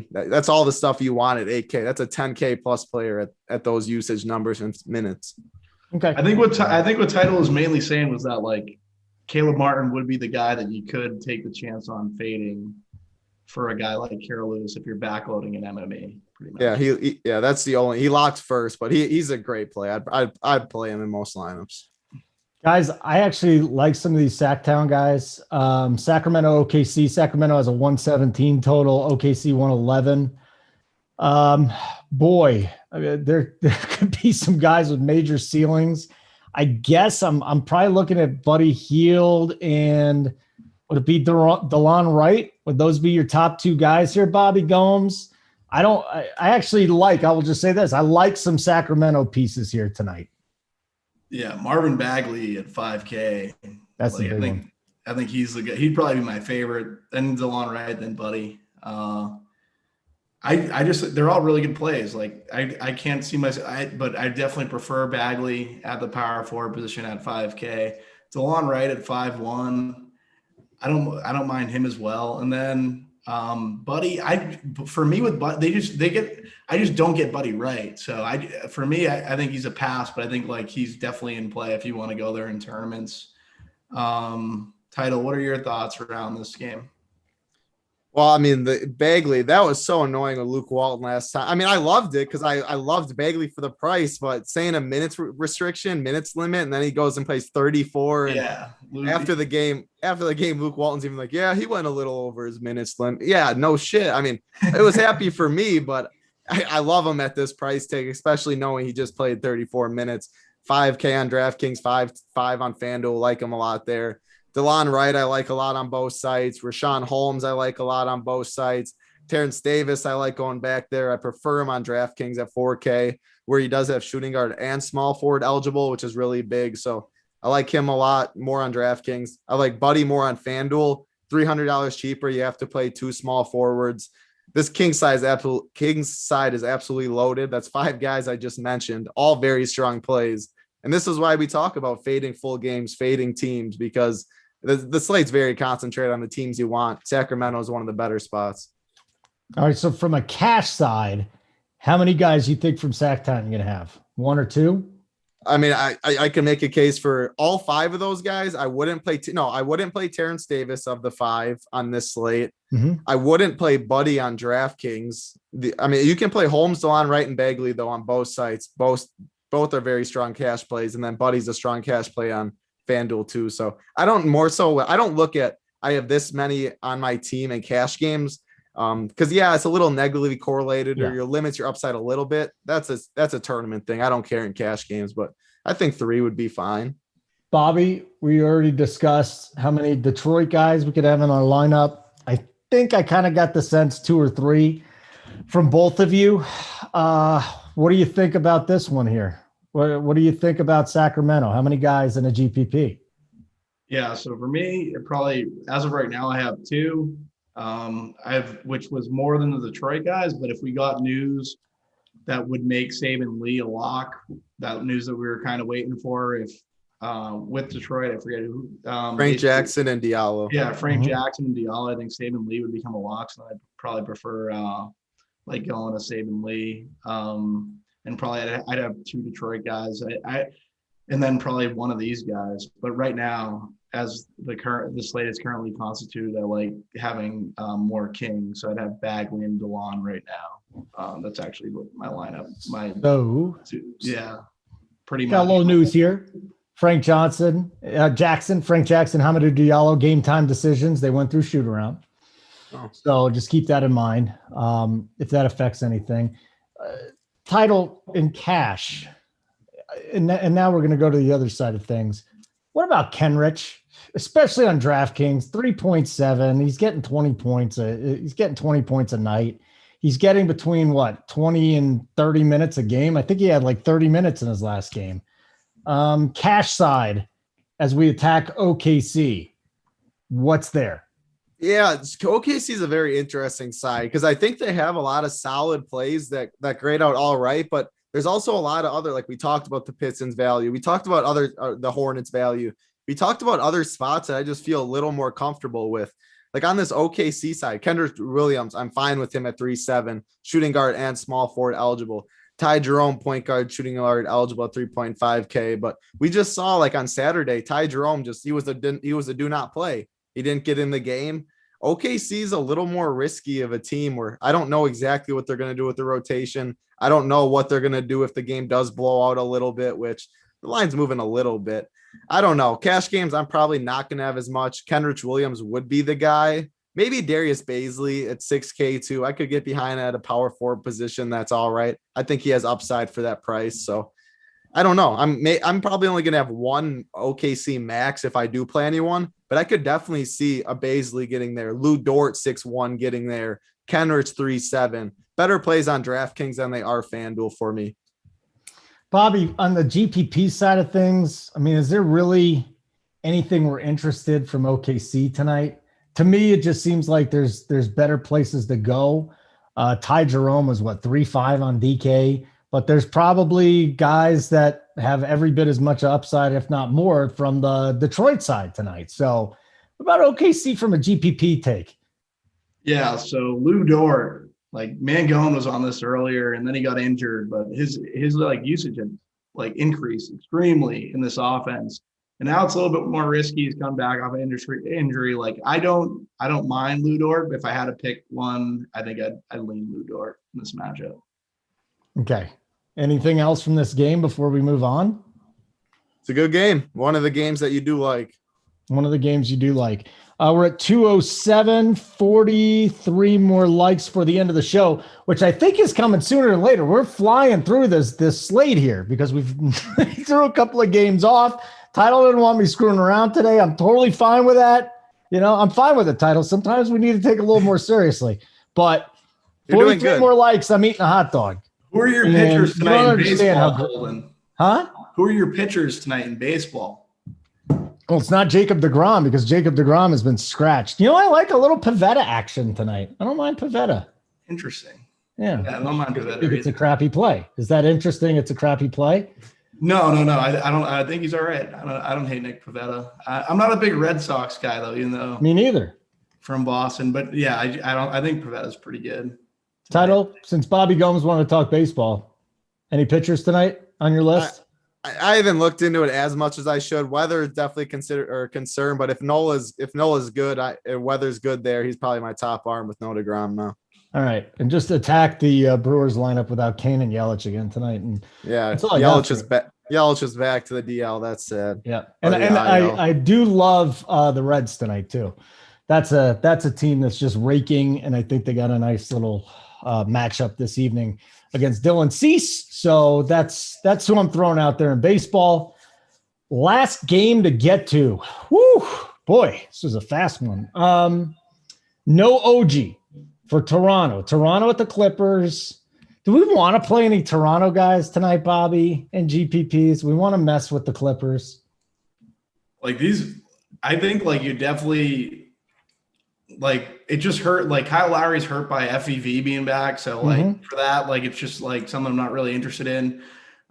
that's all the stuff you want at 8K. That's a 10K plus player at those usage numbers and minutes. Okay. I think what Title was mainly saying was that like Caleb Martin would be the guy that you could take the chance on fading for a guy like Carol Lewis if you're backloading in MMA. Pretty much. Yeah, that's the only. He locked first, but he's a great play. I'd play him in most lineups. Guys, I actually like some of these Sacktown guys. Sacramento, OKC. Sacramento has a 117 total. OKC 111. Boy, I mean, there could be some guys with major ceilings. I guess I'm probably looking at Buddy Hield and would it be DeLon Wright? Would those be your top two guys here, Bobby Gomes? I will just say this. I like some Sacramento pieces here tonight. Yeah, Marvin Bagley at 5K. That's the big one. I think he's the guy. He'd probably be my favorite. Then DeLon Wright, then Buddy. I I just they're all really good plays. Like I can't see but I definitely prefer Bagley at the power forward position at 5K. DeLon Wright at 5-1. I don't mind him as well. And then Buddy, for me with Buddy, I just don't get Buddy right. So for me, I think he's a pass, but I think like he's definitely in play if you want to go there in tournaments. Title, what are your thoughts around this game? Well, I mean, the Bagley, that was so annoying with Luke Walton last time. I mean, I loved it because I loved Bagley for the price, but saying a minutes restriction, minutes limit, and then he goes and plays 34. And yeah. after the game, Luke Walton's even like, yeah, he went a little over his minutes limit. Yeah, no shit. I mean, it was happy for me, but I love him at this price tag, especially knowing he just played 34 minutes, 5K on DraftKings, 5 on FanDuel. Like him a lot there. DeLon Wright, I like a lot on both sides. Rashawn Holmes, I like a lot on both sides. Terrence Davis, I like going back there. I prefer him on DraftKings at 4K, where he does have shooting guard and small forward eligible, which is really big. So I like him a lot more on DraftKings. I like Buddy more on FanDuel. $300 cheaper. You have to play 2 small forwards. This Kings side is absolutely loaded. That's 5 guys I just mentioned, all very strong plays. And this is why we talk about fading full games, fading teams, because the slate's very concentrated on the teams you want. Sacramento is one of the better spots. All right. So from a cash side, how many guys you think from Sacktown you're going to have? 1 or 2? I mean, I can make a case for all 5 of those guys. I wouldn't play Terrence Davis of the 5 on this slate. Mm-hmm. I wouldn't play Buddy on DraftKings. I mean, you can play Holmes, DeLon Wright, and Bagley though on both sites. Both are very strong cash plays, and then Buddy's a strong cash play on FanDuel too. So I don't look at I have this many on my team in cash games. Because it's a little negatively correlated, or your limits your upside a little bit. That's a tournament thing. I don't care in cash games, but I think 3 would be fine. Bobby, we already discussed how many Detroit guys we could have in our lineup. I think I kind of got the sense 2 or 3 from both of you. What do you think about this one here? What do you think about Sacramento? How many guys in a GPP? Yeah, so for me, it probably as of right now, I have 2. Which was more than the Detroit guys, but if we got news that would make Saban Lee a lock, that news that we were kind of waiting for, if with Detroit, I forget who. Frank Jackson and Diallo. Yeah, Frank Jackson and Diallo. I think Saban Lee would become a lock, so I'd probably prefer like going to Saban Lee. And probably I'd have 2 Detroit guys. And then probably one of these guys. But right now, as the slate is currently constituted, I like having more Kings. So I'd have Bagley and DeLon right now. That's actually what my lineup. Pretty much. Got a little news here. Frank Jackson, Hamidou Diallo, game time decisions. They went through shoot around. Oh. So just keep that in mind if that affects anything. Title in cash. And now we're going to go to the other side of things. What about Kenrich, especially on DraftKings? 3.7. He's getting 20 points. He's getting 20 points a night. He's getting between 20 and 30 minutes a game. I think he had like 30 minutes in his last game. Cash side, as we attack OKC, what's there? Yeah, OKC is a very interesting side because I think they have a lot of solid plays that grade out all right, but there's also a lot of other, like we talked about the Pistons value. We talked about the Hornets value. We talked about other spots that I just feel a little more comfortable with. Like on this OKC side, Kendrick Williams, I'm fine with him at 3.7, shooting guard and small forward eligible. Ty Jerome, point guard, shooting guard eligible at 3.5K. But we just saw like on Saturday, Ty Jerome he was a do not play. He didn't get in the game. OKC is a little more risky of a team where I don't know exactly what they're going to do with the rotation. I don't know what they're going to do if the game does blow out a little bit, which the line's moving a little bit. I don't know. Cash games, I'm probably not going to have as much. Kenrich Williams would be the guy. Maybe Darius Baisley at 6K too. I could get behind at a power forward position. That's all right. I think he has upside for that price. So I don't know. I'm probably only going to have one OKC max if I do play anyone, but I could definitely see a Baisley getting there. Lou Dort 6-1 getting there. Kenrich 3.7. Better plays on DraftKings than they are FanDuel for me. Bobby, on the GPP side of things, I mean, is there really anything we're interested from OKC tonight? To me, it just seems like there's better places to go. Ty Jerome was 3.5 on DK, but there's probably guys that have every bit as much upside, if not more, from the Detroit side tonight. So what about OKC from a GPP take? Yeah, so Lou Dort, like Mangone was on this earlier, and then he got injured, but his like usage had like increased extremely in this offense. And now it's a little bit more risky. He's come back off an injury. Like I don't mind Lou Dort, but if I had to pick one, I think I'd lean Lou Dort in this matchup. Okay. Anything else from this game before we move on? It's a good game. One of the games that you do like. One of the games you do like. We're at 207, 43 more likes for the end of the show, which I think is coming sooner than later. We're flying through this slate here because we've threw a couple of games off. Title didn't want me screwing around today. I'm totally fine with that. I'm fine with the title. Sometimes we need to take it a little more seriously. But 43 more likes, I'm eating a hot dog. Who are your pitchers tonight in baseball, Holden? Huh? Who are your pitchers tonight in baseball? Well, it's not Jacob deGrom because Jacob deGrom has been scratched. I like a little Pivetta action tonight. I don't mind Pivetta. Interesting. Yeah, I don't mind Pivetta. It's a crappy play. Is that interesting? It's a crappy play. No. I don't. I think he's all right. I don't hate Nick Pivetta. I'm not a big Red Sox guy though, even though me neither. From Boston, but yeah, I think Pivetta's pretty good. Title, since Bobby Gomes wanted to talk baseball, any pitchers tonight on your list? I haven't looked into it as much as I should. Weather is definitely concern, but if Nola's good, Weather's good there. He's probably my top arm with no deGrom now. All right, and just attack the Brewers lineup without Kane and Yelich again tonight. And yeah, Yelich is back. Yelich is back to the DL. That's sad. Yeah, and I do love the Reds tonight too. That's a team that's just raking, and I think they got a nice little matchup this evening against Dylan Cease. So that's who I'm throwing out there in baseball. Last game to get to. Woo, boy, this was a fast one. No OG for Toronto. Toronto at the Clippers. Do we want to play any Toronto guys tonight, Bobby, and GPPs? We want to mess with the Clippers. Like these, I think like you definitely like it just hurt. Like Kyle Lowry's hurt by FEV being back. So like for that, like it's just like something I'm not really interested in.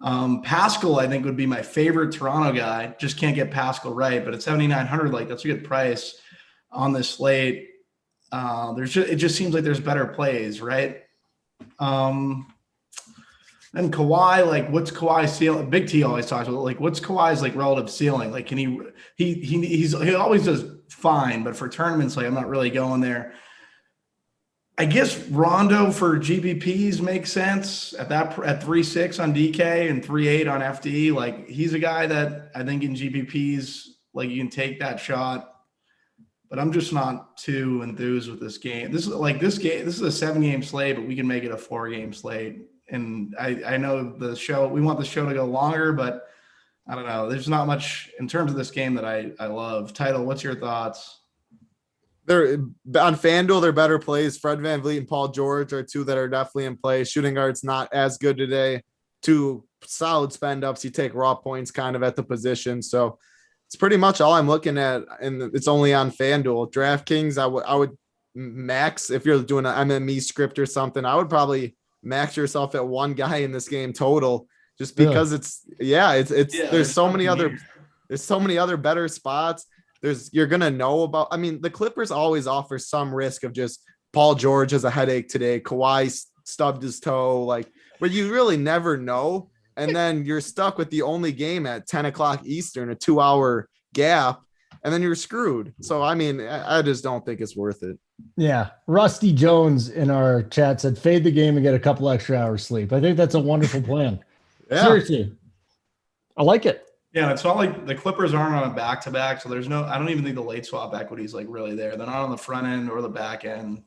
Pascal, I think would be my favorite Toronto guy. Just can't get Pascal right, but at 7,900, like that's a good price on this slate. It just seems like there's better plays, right? And Kawhi, like what's Kawhi's ceiling? Big T always talks about like what's Kawhi's like relative ceiling? Like can he always does fine, but for tournaments, like I'm not really going there. I guess Rondo for GPPs makes sense at 3.6 on DK and 3.8 on FD. Like he's a guy that I think in GPPs, like you can take that shot. But I'm just not too enthused with this game. This is a 7-game slate, but we can make it a 4-game slate. And I know we want the show to go longer, but I don't know. There's not much in terms of this game that I love. Title, what's your thoughts? They're on FanDuel, they're better plays. Fred VanVleet and Paul George are two that are definitely in play. Shooting guard's not as good today. Two solid spend ups. You take raw points kind of at the position. So it's pretty much all I'm looking at, and it's only on FanDuel. DraftKings, I would max if you're doing an MME script or something. I would probably max yourself at one guy in this game total, just because there's so many other better spots. You're gonna know about. I mean, the Clippers always offer some risk of just Paul George has a headache today. Kawhi stubbed his toe, like, but you really never know. And then you're stuck with the only game at 10 o'clock Eastern, a 2-hour gap, and then you're screwed. So, I mean, I just don't think it's worth it. Yeah. Rusty Jones in our chat said, fade the game and get a couple extra hours sleep. I think that's a wonderful plan. Yeah. Seriously. I like it. Yeah, it's not like the Clippers aren't on a back-to-back, so I don't even think the late swap equity is like really there. They're not on the front end or the back end.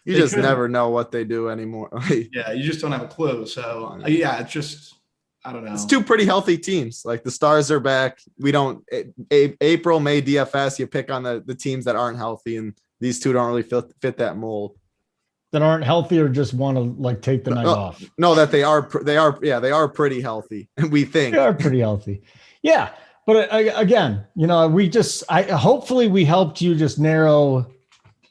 You just never know what they do anymore. Yeah, you just don't have a clue. So, yeah, it's just – I don't know. It's two pretty healthy teams. Like the Stars are back. We don't April, May DFS. You pick on the teams that aren't healthy, and these two don't really fit that mold. That aren't healthy or just want to like take the night off. No, that they are pretty healthy. We think they are pretty healthy. Yeah, but again, hopefully we helped you just narrow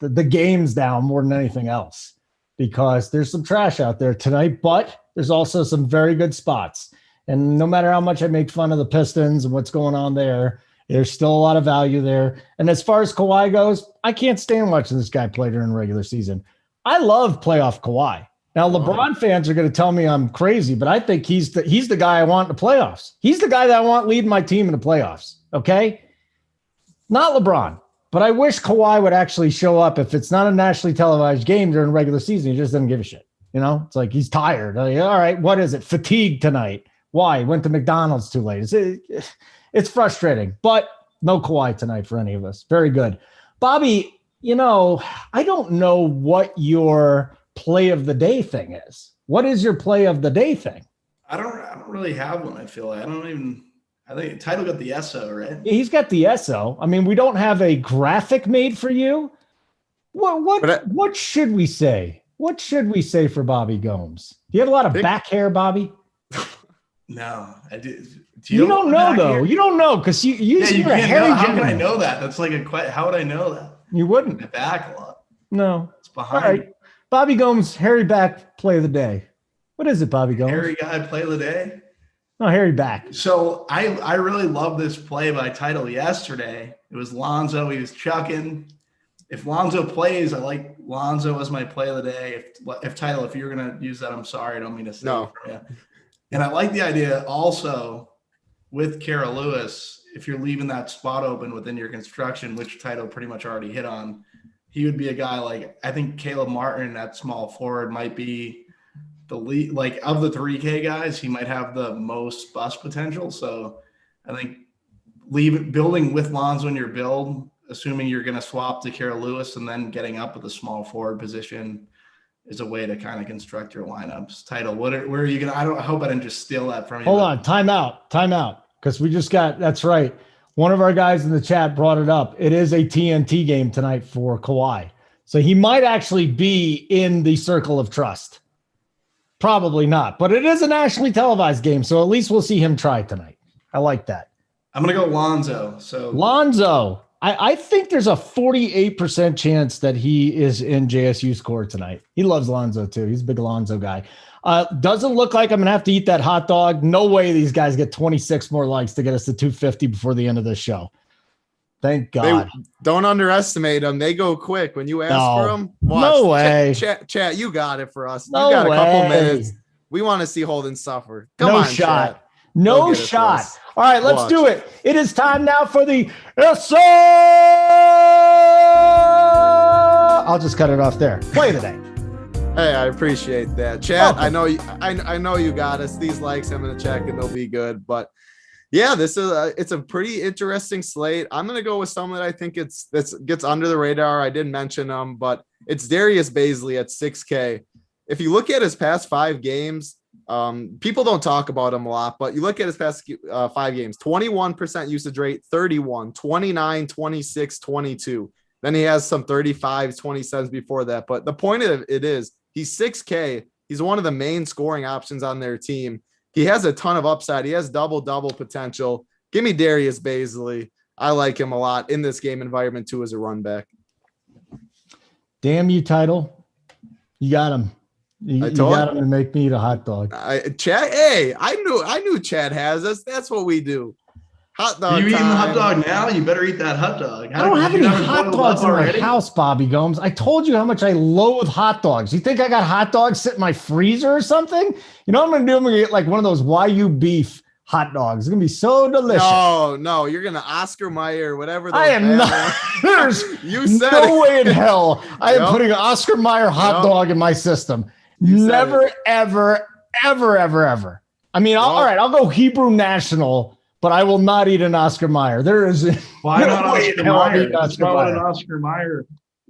the games down more than anything else. because there's some trash out there tonight, but there's also some very good spots. And no matter how much I make fun of the Pistons and what's going on there, there's still a lot of value there. And as far as Kawhi goes, I can't stand watching this guy play during the regular season. I love playoff Kawhi. Now, LeBron fans are going to tell me I'm crazy, but I think he's the guy I want in the playoffs. He's the guy that I want leading my team in the playoffs, okay? Not LeBron, but I wish Kawhi would actually show up if it's not a nationally televised game during the regular season. He just doesn't give a shit. You know, it's like he's tired. Like, all right, what is it? Fatigue tonight. Why? Went to McDonald's too late. It's frustrating, but no Kawhi tonight for any of us. Very good. Bobby, you know, I don't know what your play of the day thing is. What is your play of the day thing? I don't really have one. I feel like I think Title got the SO, right? Yeah, he's got the SO. I mean, we don't have a graphic made for you. What should we say? What should we say for Bobby Gomes? Do you have a lot of back hair, Bobby? No, I do. You don't know though. Hair? You don't know because you're a hairy know. How gentleman. can I know that? That's like how would I know that? You wouldn't. My back a lot. No. It's behind. All right. Bobby Gomes, hairy back play of the day. What is it, Bobby Gomes? Hairy guy play of the day? No, hairy back. So I really love this play by Title yesterday. It was Lonzo. He was chucking. If Lonzo plays, I like Lonzo as my play of the day. If Title, if you're going to use that, I'm sorry. I don't mean to say it for you. And I like the idea also with Kara Lewis, if you're leaving that spot open within your construction, which Title pretty much already hit on, he would be a guy like, I think Caleb Martin at small forward might be the lead, like of the 3K guys, he might have the most bust potential. So I think building with Lonzo in your build, assuming you're going to swap to Kara Lewis and then getting up with a small forward position is a way to kind of construct your lineups. Title, where are you going to, I hope I didn't just steal that from you. Hold on, time out. Because we just got, that's right. One of our guys in the chat brought it up. It is a TNT game tonight for Kawhi. So he might actually be in the circle of trust. Probably not, but it is a nationally televised game. So at least we'll see him try tonight. I like that. I'm going to go Lonzo. Lonzo. I think there's a 48% chance that he is in JSU's score tonight. He loves Lonzo too. He's a big Lonzo guy. Doesn't look like I'm going to have to eat that hot dog. No way these guys get 26 more likes to get us to 250 before the end of this show. Thank God. Don't underestimate them. They go quick. When you ask for them, watch. No way. Chat, you got it for us. No you got way. A couple minutes. We want to see Holden suffer. Come on, shot. Chat. No shot. All right, let's do it. It is time now for the SO. I'll just cut it off there. Play of the day. Hey, I appreciate that. Chat, I know you got us. These likes I'm going to check and they'll be good. But yeah, this is it's a pretty interesting slate. I'm going to go with someone that I think gets under the radar. I didn't mention them, but it's Darius Bazley at 6K. If you look at his past 5 games, people don't talk about him a lot, but you look at his past 5 games, 21% usage rate, 31, 29, 26, 22. Then he has some 35s, 27s before that. But the point of it is he's 6K. He's one of the main scoring options on their team. He has a ton of upside. He has double potential. Give me Darius Bazley. I like him a lot in this game environment too as a run back. Damn you, Title. You got him. You got him to make me eat a hot dog. Chad, hey, I knew Chad has us. That's what we do. Hot dog. You eating the hot dog now? You better eat that hot dog. I don't have any hot dogs in my house, Bobby Gomes. I told you how much I loathe hot dogs. You think I got hot dogs sitting in my freezer or something? You know what I'm going to do? I'm going to get like one of those YU beef hot dogs. It's going to be so delicious. No, you're going to Oscar Mayer, whatever. I am not. There's no way in hell I am putting an Oscar Mayer hot dog in my system. Never, ever. I mean, all right, I'll go Hebrew National, but I will not eat an Oscar Mayer. There is why not Oscar Mayer? What's wrong with an Oscar Mayer?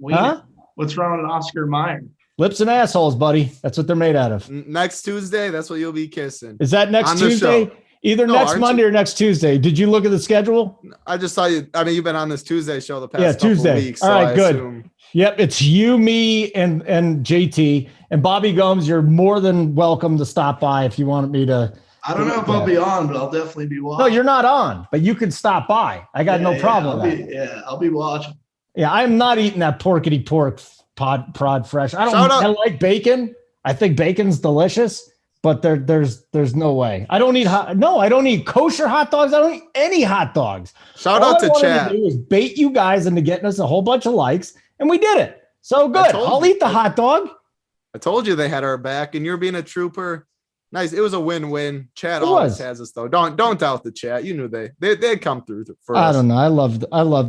Huh? What's wrong with an Oscar Mayer? Lips and assholes, buddy. That's what they're made out of. Next Tuesday, that's what you'll be kissing. Is that next Tuesday? Either next Monday or next Tuesday. Did you look at the schedule? I just saw you. I mean, you've been on this Tuesday show the past couple weeks. All right, good. Yep, it's you, me, and JT. And Bobby Gomes, you're more than welcome to stop by if you want me to. I don't know if I'll be on, but I'll definitely be watching. No, you're not on, but you can stop by. I got no problem with that. I'll be watching. Yeah, I'm not eating that porkity pork prod fresh. I like bacon. I think bacon's delicious, but there's no way. I don't need kosher hot dogs. I don't need any hot dogs. Shout out to Chad. To do is bait you guys into getting us a whole bunch of likes, and we did it. So good. I'll eat the hot dog. I told you they had our back, and you're being a trooper. Nice. It was a win-win. Chat always has us though. Don't doubt the chat. You knew they'd come through for us. I don't know. I love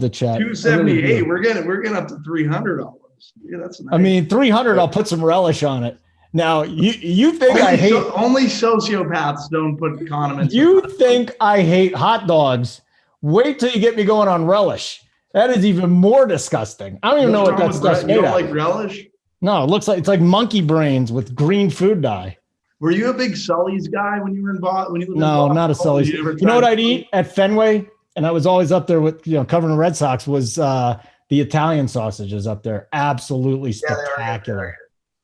the chat. 278. We're getting up to $300. Yeah, that's nice. I mean, 300. I'll put some relish on it. Now you think I hate only sociopaths don't put condiments. You think I hate hot dogs? Wait till you get me going on relish. That is even more disgusting. I don't even know what that stuff's made of. You don't like relish? No, it looks like it's like monkey brains with green food dye. Were you a big Sully's guy when you were in Boston? No, not a Sully's. You know what I'd eat at Fenway? And I was always up there with, covering the Red Sox was the Italian sausages up there. Absolutely spectacular.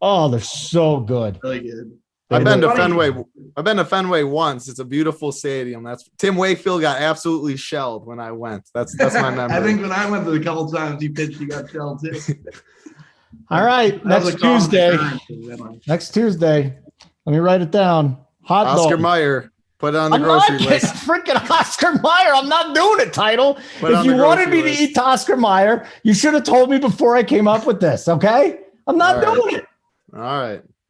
Oh, they're so good. Really good. I've been to Fenway once. It's a beautiful stadium. That's Tim Wakefield got absolutely shelled when I went. That's my memory. I think when I went to a couple times he pitched, he got shelled too. All right, next Tuesday. Next Tuesday. Let me write it down. Hot dog. Oscar Mayer. Put it on the grocery list. Freaking Oscar Mayer. I'm not doing it, Title. If you wanted me to eat Oscar Mayer, you should have told me before I came up with this, okay? I'm not doing it. All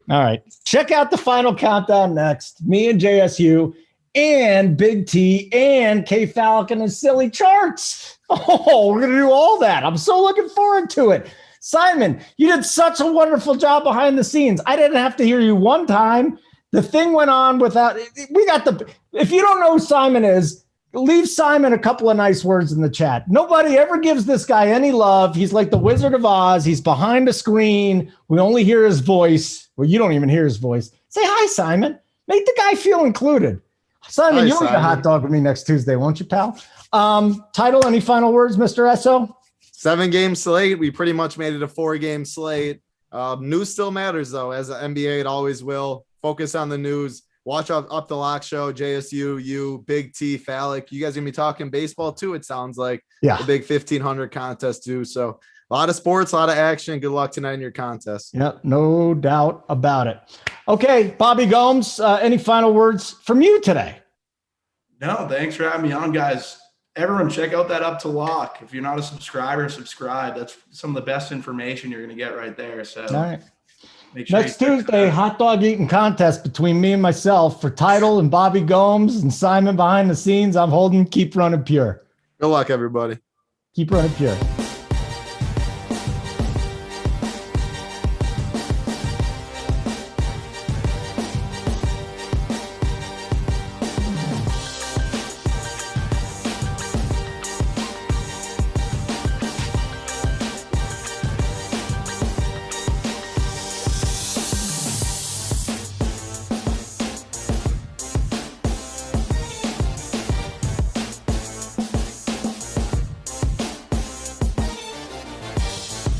right. Check out the final countdown next. Me and JSU and Big T and K Falcon and Silly Charts. Oh, we're going to do all that. I'm so looking forward to it. Simon, you did such a wonderful job behind the scenes. I didn't have to hear you one time. The thing went on without, if you don't know who Simon is, leave Simon a couple of nice words in the chat. Nobody ever gives this guy any love. He's like the Wizard of Oz. He's behind the screen. We only hear his voice. Well, you don't even hear his voice. Say hi, Simon. Make the guy feel included. Simon, you'll eat a hot dog with me next Tuesday, won't you, pal? Title, any final words, Mr. SO? 7-game slate. We pretty much made it a 4-game slate. News still matters, though. As an NBA, it always will. Focus on the news. Watch up the Lock Show, JSU, you, Big T, Phallic. You guys are going to be talking baseball, too, it sounds like. Yeah. The big 1,500 contest, too. So a lot of sports, a lot of action. Good luck tonight in your contest. Yep, no doubt about it. Okay, Bobby Gomes, any final words from you today? No, thanks for having me on, guys. Everyone check out that Up to Lock. If you're not a subscriber, subscribe. That's some of the best information you're going to get right there. So all right. Make sure next Tuesday, hot dog eating contest between me and myself for Title and Bobby Gomes and Simon behind the scenes. I'm holding Keep Running Pure. Good luck, everybody. Keep running pure.